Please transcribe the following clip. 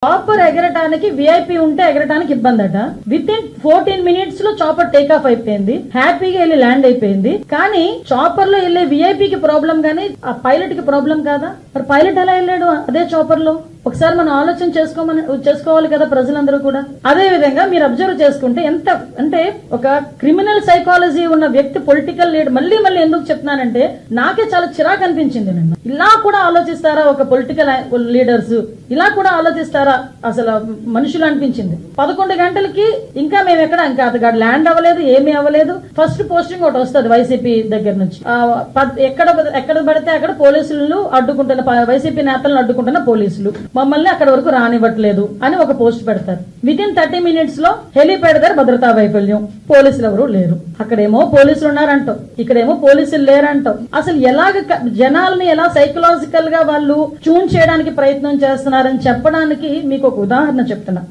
Chopper ఎగరటానికి VIP ఉంటే ఎగరటానికి ఇబ్బంది అట. విత్ ఇన్ 14 minutes లో చాపర్ టేక్ ఆఫ్ అయిపోయింది, హ్యాపీగా వెళ్ళి ల్యాండ్ అయిపోయింది. కానీ చాపర్ లో వెళ్ళే విఐపికి ప్రాబ్లం గానీ ఆ పైలట్ కి ప్రాబ్లం కాదా? మరి పైలట్ ఎలా వెళ్ళాడు అదే చాపర్ లో? ఒకసారి మనం ఆలోచన చేసుకోవాలి కదా ప్రజలందరూ కూడా. అదే విధంగా మీరు అబ్జర్వ్ చేసుకుంటే ఎంత అంటే ఒక క్రిమినల్ సైకాలజీ ఉన్న వ్యక్తి పొలిటికల్ లీడర్, మళ్ళీ ఎందుకు చెప్తున్నానంటే నాకే చాలా చిరాకు అనిపించింది. నిన్న ఇలా కూడా ఆలోచిస్తారా ఒక పొలిటికల్ లీడర్స్? ఇలా కూడా ఆలోచిస్తారా అసలు మనుషులు అనిపించింది. 11 గంటలకి ఇంకా మేము ఇంకా అతగాడు ల్యాండ్ అవ్వలేదు, ఏమీ అవ్వలేదు. ఫస్ట్ పోస్టింగ్ ఒకటి వస్తుంది వైసీపీ దగ్గర నుంచి. ఎక్కడ పడితే అక్కడ పోలీసులను అడ్డుకుంటున్న, వైసీపీ నేతలను అడ్డుకుంటున్న పోలీసులు మమ్మల్ని అక్కడ వరకు రానివ్వట్లేదు అని ఒక పోస్ట్ పెడతారు. విత్ ఇన్ 30 minutes లో హెలీప్యాడ్ దగ్గర భద్రతా వైఫల్యం, పోలీసులు ఎవరు లేరు. అక్కడేమో పోలీసులు ఉన్నారంటాం, ఇక్కడేమో పోలీసులు లేరంటాం. అసలు ఎలాగ జనాలని ఎలా సైకలాజికల్ గా వాళ్ళు ట్యూన్ చేయడానికి ప్రయత్నం చేస్తున్నారని చెప్పడానికి మీకు ఒక ఉదాహరణ చెప్తున్నా.